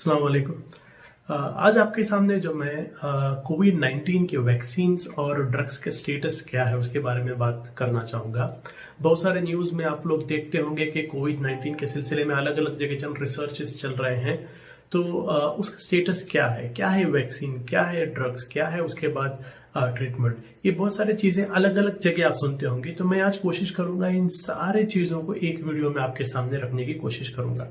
अस्सलाम वालेकुम। आज आपके सामने जो मैं कोविड-19 के वैक्सीन्स और ड्रग्स के स्टेटस क्या है उसके बारे में बात करना चाहूँगा। बहुत सारे न्यूज़ में आप लोग देखते होंगे कि कोविड-19 के सिलसिले में अलग अलग जगह रिसर्चेस चल रहे हैं। तो उसका स्टेटस क्या है, वैक्सीन, क्या है ड्रग्स, क्या है उसके बाद ट्रीटमेंट, ये बहुत सारी चीज़ें अलग अलग जगह आप सुनते होंगे। तो मैं आज कोशिश करूंगा इन सारे चीज़ों को एक वीडियो में आपके सामने रखने की कोशिश करूंगा।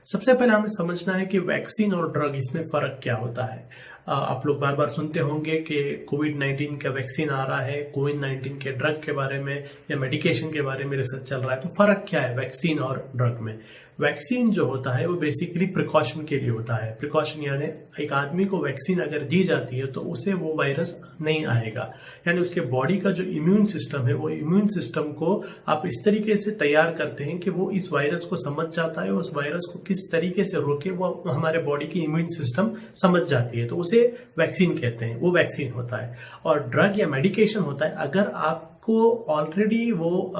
सबसे पहले हमें समझना है कि वैक्सीन और ड्रग इसमें फर्क क्या होता है। आप लोग बार बार सुनते होंगे कि कोविड-19 का वैक्सीन आ रहा है, कोविड-19 के ड्रग के बारे में या मेडिकेशन के बारे में रिसर्च चल रहा है। तो फर्क क्या है वैक्सीन और ड्रग में? वैक्सीन जो होता है वो बेसिकली प्रिकॉशन के लिए होता है। प्रिकॉशन यानी एक आदमी को वैक्सीन अगर दी जाती है तो उसे वो वायरस नहीं आएगा, यानी उसके बॉडी का जो इम्यून सिस्टम है वो इम्यून सिस्टम को आप इस तरीके से तैयार करते हैं कि वो इस वायरस को समझ जाता है और उस वायरस को किस तरीके से रोके वो हमारे बॉडी की इम्यून सिस्टम समझ जाती है, तो उसे वैक्सीन कहते हैं। वो वैक्सीन होता है। और ड्रग या मेडिकेशन होता है अगर आपको ऑलरेडी वो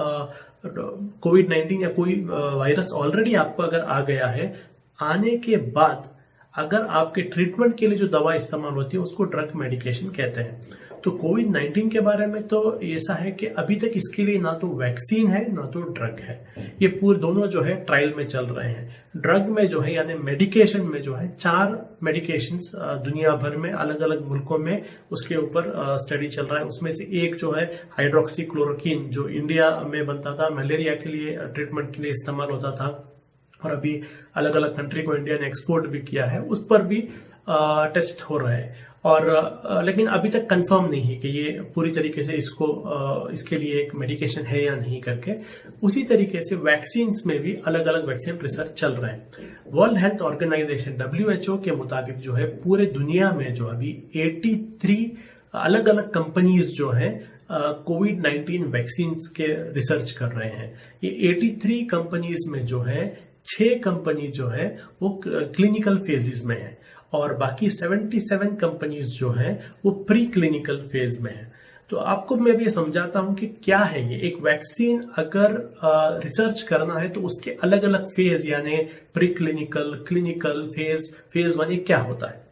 कोविड-19 या कोई वायरस ऑलरेडी आपको अगर आ गया है, आने के बाद अगर आपके ट्रीटमेंट के लिए जो दवा इस्तेमाल होती है उसको ड्रग मेडिकेशन कहते हैं। तो कोविड-19 के बारे में तो ऐसा है कि अभी तक इसके लिए ना तो वैक्सीन है ना तो ड्रग है। ये पूरे दोनों जो है ट्रायल में चल रहे हैं। ड्रग में जो है यानी मेडिकेशन में जो है 4 मेडिकेशंस दुनिया भर में अलग अलग मुल्कों में उसके ऊपर स्टडी चल रहा है। उसमें से एक जो है हाइड्रोक्सीक्लोरोक्विन, जो इंडिया में बनता था, मलेरिया के लिए ट्रीटमेंट के लिए इस्तेमाल होता था और अभी अलग अलग कंट्री को इंडिया ने एक्सपोर्ट भी किया है, उस पर भी टेस्ट हो रहा है। और लेकिन अभी तक कंफर्म नहीं है कि ये पूरी तरीके से इसके लिए एक मेडिकेशन है या नहीं करके। उसी तरीके से वैक्सीन्स में भी अलग अलग वैक्सीन रिसर्च चल रहे हैं। वर्ल्ड हेल्थ ऑर्गेनाइजेशन WHO के मुताबिक जो है पूरे दुनिया में जो अभी 83 अलग अलग कंपनीज जो है कोविड-19 वैक्सीन्स के रिसर्च कर रहे हैं। ये 83 कंपनीज में जो है 6 कंपनी जो है वो क्लिनिकल फेजेस में है और बाकी 77 कंपनीज जो हैं वो प्री क्लिनिकल फेज में है। तो आपको मैं भी समझाता हूं कि क्या है ये। एक वैक्सीन अगर रिसर्च करना है तो उसके अलग अलग फेज यानी प्री क्लिनिकल, क्लिनिकल फेज 1 ये क्या होता है।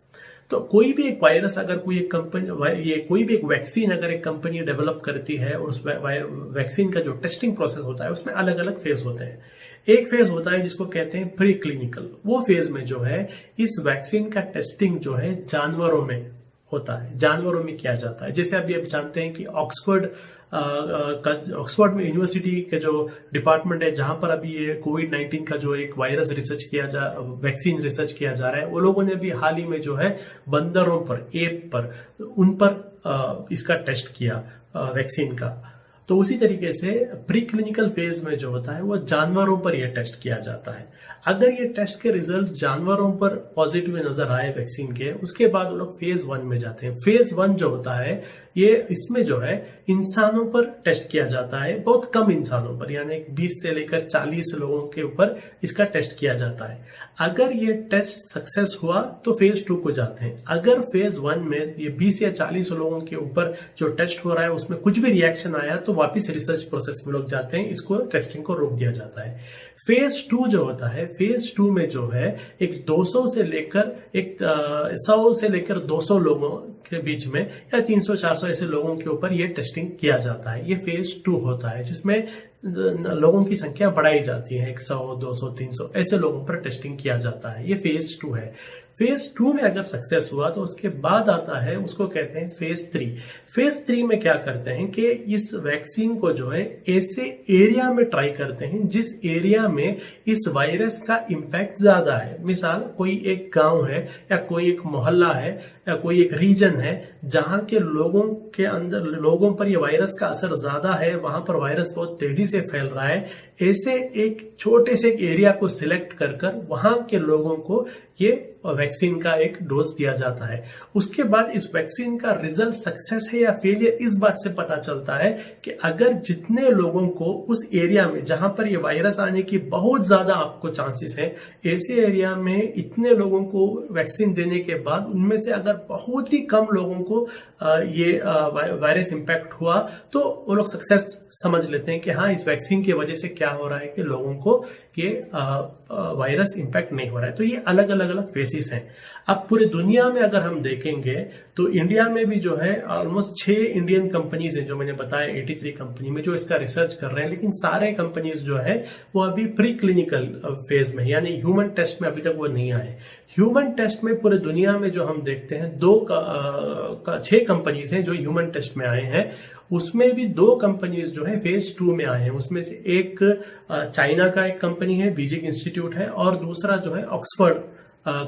तो कोई भी एक वायरस अगर कोई एक कंपनी कोई भी एक वैक्सीन अगर एक कंपनी डेवलप करती है और उस वैक्सीन का जो टेस्टिंग प्रोसेस होता है उसमें अलग अलग फेज होते हैं। एक फेज होता है जिसको कहते हैं प्री क्लिनिकल। वो फेज में जो है इस वैक्सीन का टेस्टिंग जो है जानवरों में होता है, जानवरों में किया जाता है। जैसे अभी आप जानते हैं कि ऑक्सफोर्ड में यूनिवर्सिटी के जो डिपार्टमेंट है जहां पर अभी ये कोविड-19 का जो एक वायरस वैक्सीन रिसर्च किया जा रहा है, वो लोगों ने भी हाल ही में जो है बंदरों पर, एप पर, उन पर इसका टेस्ट किया वैक्सीन का। तो उसी तरीके से प्री क्लिनिकल फेज में जो होता है वो जानवरों पर यह टेस्ट किया जाता है। अगर ये टेस्ट के रिजल्ट जानवरों पर पॉजिटिव नजर आए वैक्सीन के, उसके बाद वो लोग फेज 1 में जाते हैं। फेज 1 जो होता है ये इसमें जो है इंसानों पर टेस्ट किया जाता है, बहुत कम इंसानों पर, यानी 20 से लेकर 40 लोगों के ऊपर इसका टेस्ट किया जाता है। अगर ये टेस्ट सक्सेस हुआ तो फेज 2 को जाते हैं। अगर फेज 1 में ये 20 या 40 लोगों के ऊपर जो टेस्ट हो रहा है उसमें कुछ भी रिएक्शन आया तो वापिस रिसर्च प्रोसेस में लोग जाते हैं, इसको टेस्टिंग को रोक दिया जाता है। फेज 2 जो होता है, फेज 2 में जो है एक 100 से लेकर 200 लोगों के बीच में या 300-400 ऐसे लोगों के ऊपर ये टेस्टिंग किया जाता है। ये फेज 2 होता है जिसमें लोगों की संख्या बढ़ाई जाती है, 100, 200, 300 ऐसे लोगों पर टेस्टिंग किया जाता है। ये फेज 2 है। फेज 2 में अगर सक्सेस हुआ तो उसके बाद आता है, उसको कहते हैं फेज 3। फेज 3 में क्या करते हैं कि इस वैक्सीन को जो है ऐसे एरिया में ट्राई करते हैं जिस एरिया में इस वायरस का इंपैक्ट ज्यादा है। मिसाल कोई एक गांव है या कोई एक मोहल्ला है या कोई एक रीजन है जहां के लोगों पर यह वायरस का असर ज्यादा है, वहां पर वायरस बहुत तेजी से फैल रहा है। ऐसे एक छोटे से एरिया को सिलेक्ट कर वहां के लोगों को ये वैक्सीन का एक डोज दिया जाता है। उसके बाद इस वैक्सीन का रिजल्ट सक्सेस है या फेलियर इस बात से पता चलता है कि अगर जितने लोगों को उस एरिया में जहां पर ये वायरस आने की बहुत ज्यादा आपको चांसेस है, ऐसे एरिया में इतने लोगों को वैक्सीन देने के बाद उनमें से अगर बहुत ही कम लोगों को ये वायरस इंपैक्ट हुआ तो वो लोग सक्सेस समझ लेते हैं कि हाँ, इस वैक्सीन की वजह से क्या हो रहा है कि लोगों को ये वायरस इंपैक्ट नहीं हो रहा है। तो ये अलग अलग फेसेस हैं। अब पूरे दुनिया में अगर हम देखेंगे तो इंडिया में भी जो है ऑलमोस्ट 6 इंडियन कंपनीज हैं, जो मैंने बताया 83 कंपनी में जो इसका रिसर्च कर रहे हैं, लेकिन सारे कंपनीज जो है वो अभी प्री क्लिनिकल फेज में, यानी ह्यूमन टेस्ट में अभी तक वो नहीं आए। ह्यूमन टेस्ट में पूरे दुनिया में जो हम देखते हैं 6 कंपनीज हैं जो ह्यूमन टेस्ट में आए हैं। उसमें भी 2 कंपनीज जो है फेज 2 में आए हैं। उसमें से एक चाइना का एक कंपनी है, बीजिंग इंस्टीट्यूट है, और दूसरा जो है ऑक्सफोर्ड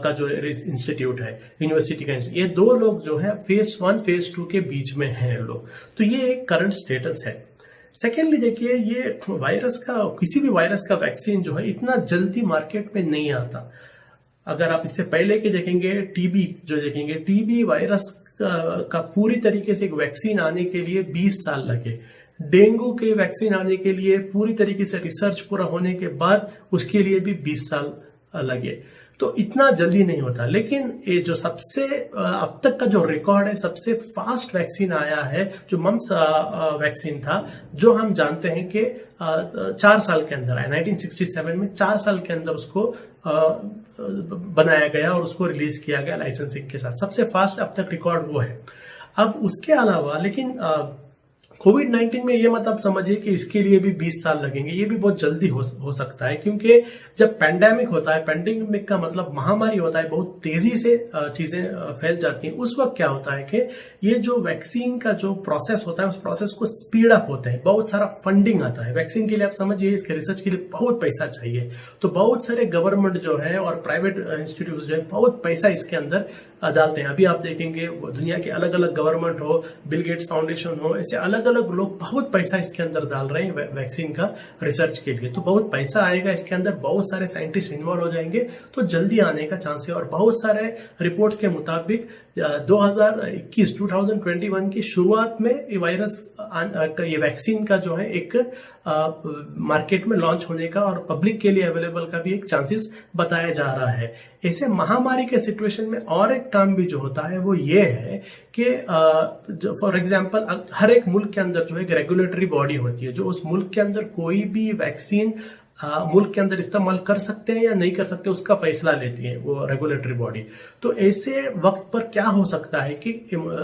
का जो इंस्टीट्यूट है, यूनिवर्सिटी का। ये 2 लोग जो है फेज 1 फेज 2 के बीच में हैं लोग। तो ये एक करंट स्टेटस है। सेकेंडली देखिए, ये वायरस का, किसी भी वायरस का वैक्सीन जो है इतना जल्दी मार्केट में नहीं आता। अगर आप इससे पहले के देखेंगे, टीबी जो देखेंगे, टीबी वायरस का पूरी तरीके से एक वैक्सीन आने के लिए 20 साल लगे। डेंगू के वैक्सीन आने के लिए पूरी तरीके से रिसर्च पूरा होने के बाद उसके लिए भी 20 साल लगे। तो इतना जल्दी नहीं होता। लेकिन ये जो सबसे अब तक का जो रिकॉर्ड है, सबसे फास्ट वैक्सीन आया है जो मम्स वैक्सीन था, जो हम जानते हैं कि 4 साल के अंदर आया। 1967 में 4 साल के अंदर उसको बनाया गया और उसको रिलीज किया गया लाइसेंसिंग के साथ। सबसे फास्ट अब तक रिकॉर्ड वो है। अब उसके अलावा लेकिन कोविड-19 में ये मत आप समझिए कि इसके लिए भी 20 साल लगेंगे। ये भी बहुत जल्दी हो सकता है, क्योंकि जब पैंडेमिक होता है, पैंडेमिक का मतलब महामारी होता है, बहुत तेजी से चीजें फैल जाती हैं। उस वक्त क्या होता है कि ये जो वैक्सीन का जो प्रोसेस होता है, उस प्रोसेस को स्पीड अप होता है। बहुत सारा फंडिंग आता है वैक्सीन के लिए। आप समझिए, इसके रिसर्च के लिए बहुत पैसा चाहिए। तो बहुत सारे गवर्नमेंट जो है और प्राइवेट इंस्टीट्यूट जो है बहुत पैसा इसके अंदर डालते हैं। अभी आप देखेंगे दुनिया के अलग अलग गवर्नमेंट हो, बिल गेट्स फाउंडेशन हो, ऐसे अलग अलग लोग बहुत पैसा इसके अंदर डाल रहे हैं वैक्सीन का रिसर्च के लिए। तो बहुत पैसा आएगा इसके अंदर, बहुत सारे साइंटिस्ट इन्वॉल्व हो जाएंगे, तो जल्दी आने का चांस है। और बहुत सारे रिपोर्ट्स के मुताबिक 2021 की शुरुआत में ये वायरस ये वैक्सीन का जो है एक मार्केट में लॉन्च होने का और पब्लिक के लिए अवेलेबल का भी एक चांसेस बताया जा रहा है। ऐसे महामारी के सिचुएशन में और एक काम भी जो होता है वो ये है कि फॉर एग्जांपल हर एक मुल्क के अंदर जो है एक रेगुलेटरी बॉडी होती है, जो उस मुल्क के अंदर कोई भी वैक्सीन मुल्क के अंदर इस्तेमाल कर सकते हैं या नहीं कर सकते, उसका फैसला लेती है वो रेगुलेटरी बॉडी। तो ऐसे वक्त पर क्या हो सकता है कि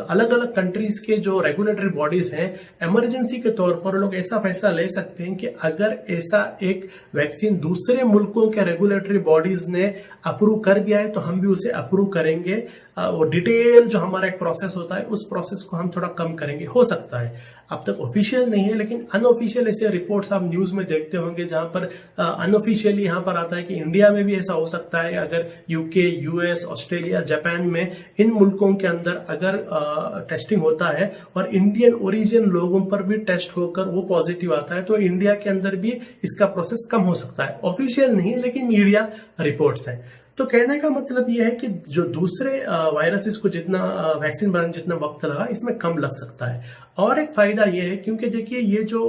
अलग अलग कंट्रीज के जो रेगुलेटरी बॉडीज हैं, इमरजेंसी के तौर पर लोग ऐसा फैसला ले सकते हैं कि अगर ऐसा एक वैक्सीन दूसरे मुल्कों के रेगुलेटरी बॉडीज ने अप्रूव कर दिया है तो हम भी उसे अप्रूव करेंगे। वो डिटेल जो हमारा एक प्रोसेस होता है, उस प्रोसेस को हम थोड़ा कम करेंगे। हो सकता है, अब तक ऑफिशियल नहीं है, लेकिन अनऑफिशियल ऐसे रिपोर्ट्स आप न्यूज में देखते होंगे जहां पर अनऑफिशियली यहां पर आता है कि इंडिया में भी ऐसा हो सकता है। अगर यूके, यूएस, ऑस्ट्रेलिया, जापान में इन मुल्कों के अंदर अगर टेस्टिंग होता है और इंडियन ओरिजिन लोगों पर भी टेस्ट होकर वो पॉजिटिव आता है, तो इंडिया के अंदर भी इसका प्रोसेस कम हो सकता है। ऑफिशियल नहीं है, लेकिन मीडिया रिपोर्ट्स हैं। तो कहने का मतलब यह है कि जो दूसरे वायरसेस को जितना वैक्सीन बनाने जितना वक्त लगा, इसमें कम लग सकता है। और एक फायदा यह है, क्योंकि देखिए ये जो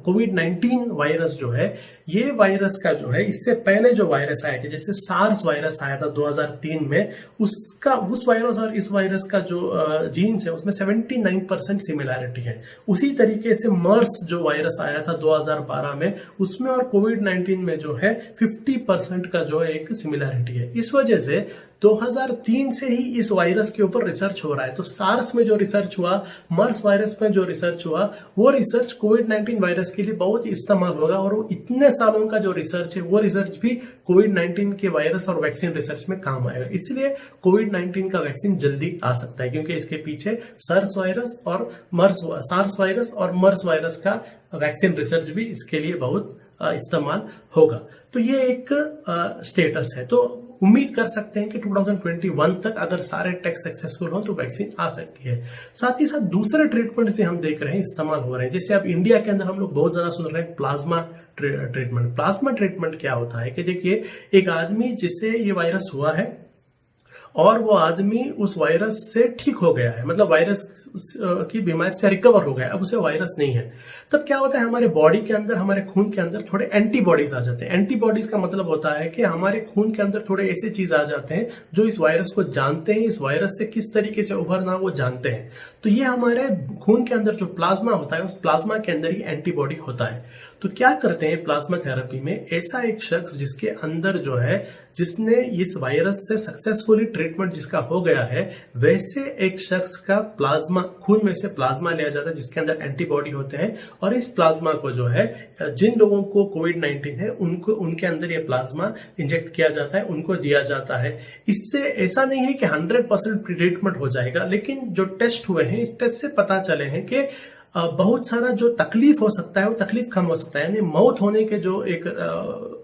कोविड-19 वायरस जो है, ये वायरस का जो है इससे पहले जो वायरस आए थे, जैसे सार्स वायरस आया था 2003 में, उस वायरस और इस वायरस का जो जीन्स है उसमें 79% सिमिलैरिटी है। उसी तरीके से मर्स जो वायरस आया था 2012 में, उसमें और कोविड-19 में जो है 50% का जो है एक सिमिलैरिटी है। इस वजह से 2003 से ही इस वायरस के ऊपर रिसर्च हो रहा है। तो सार्स में जो रिसर्च हुआ, मर्स वायरस में जो रिसर्च हुआ, वो रिसर्च कोविड-19 वायरस के लिए बहुत इस्तेमाल होगा। और वो इतने सालों का जो रिसर्च है, वो रिसर्च भी कोविड-19 के वायरस और वैक्सीन रिसर्च में काम आएगा। इसलिए कोविड-19 का वैक्सीन जल्दी आ सकता है, क्योंकि इसके पीछे सार्स वायरस और मर्स वायरस का वैक्सीन रिसर्च भी इसके लिए बहुत इस्तेमाल होगा। तो ये एक स्टेटस है। तो उम्मीद कर सकते हैं कि 2021 तक अगर सारे टेस्ट सक्सेसफुल हो तो वैक्सीन आ सकती है। साथ ही साथ दूसरे ट्रीटमेंट्स भी हम देख रहे हैं इस्तेमाल हो रहे हैं। जैसे अब इंडिया के अंदर हम लोग बहुत ज्यादा सुन रहे हैं प्लाज्मा ट्रीटमेंट। प्लाज्मा ट्रीटमेंट क्या होता है कि देखिए, एक आदमी जिसे ये वायरस हुआ है और वो आदमी उस वायरस से ठीक हो गया है, मतलब वायरस की बीमारी से रिकवर हो गया, अब उसे वायरस नहीं है, तब क्या होता है हमारे बॉडी के अंदर, हमारे खून के अंदर थोड़े एंटीबॉडीज आ जाते हैं। एंटीबॉडीज का मतलब होता है कि हमारे खून के अंदर थोड़े ऐसे चीज आ जाते हैं जो इस वायरस को जानते हैं, इस वायरस से किस तरीके से उभरना वो जानते हैं। तो ये हमारे खून के अंदर जो प्लाज्मा होता है, उस प्लाज्मा के अंदर ही एंटीबॉडी होता है। तो क्या करते हैं प्लाज्मा थेरेपी में, ऐसा एक शख्स जिसके अंदर जो है, जिसने इस वायरस से सक्सेसफुली ट्रीटमेंट जिसका हो गया है, वैसे एक शख्स का प्लाज्मा, खून में से प्लाज्मा लिया जाता है जिसके अंदर एंटीबॉडी होते हैं, और इस प्लाज्मा को जो है, जिन लोगों को कोविड-19 है उनको, उनके अंदर ये प्लाज्मा इंजेक्ट किया जाता है, उनको दिया जाता है। इससे ऐसा नहीं है कि 100% ट्रीटमेंट हो जाएगा, लेकिन जो टेस्ट हुए हैं, इस टेस्ट से पता चले हैं कि बहुत सारा जो तकलीफ हो सकता है वो तकलीफ कम हो सकता है, यानी मौत होने के जो एक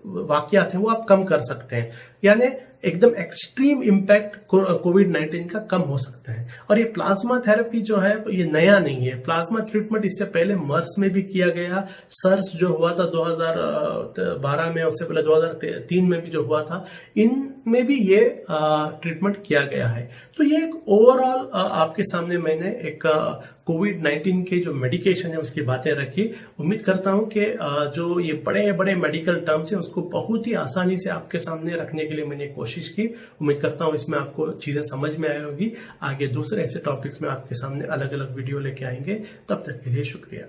वाकयात हैं वो आप कम कर सकते हैं, यानी एकदम एक्सट्रीम इम्पैक्ट कोविड-19 का कम हो सकता है। और ये प्लाज्मा थेरेपी जो है ये नया नहीं है, प्लाज्मा ट्रीटमेंट इससे पहले मर्स में भी किया गया, सर्स जो हुआ था 2012 में, उससे पहले 2003 में भी जो हुआ था, इनमें भी ये ट्रीटमेंट किया गया है। तो ये एक ओवरऑल आपके सामने मैंने एक कोविड-19 के जो मेडिकेशन है उसकी बातें रखी। उम्मीद करता हूं कि जो ये बड़े बड़े मेडिकल टर्म्स हैं उसको बहुत ही आसानी से आपके सामने रखने के लिए मैंने कोशिश की। उम्मीद करता हूं इसमें आपको चीजें समझ में आई होगी। आगे दूसरे ऐसे टॉपिक्स में आपके सामने अलग अलग वीडियो लेके आएंगे। तब तक के लिए शुक्रिया।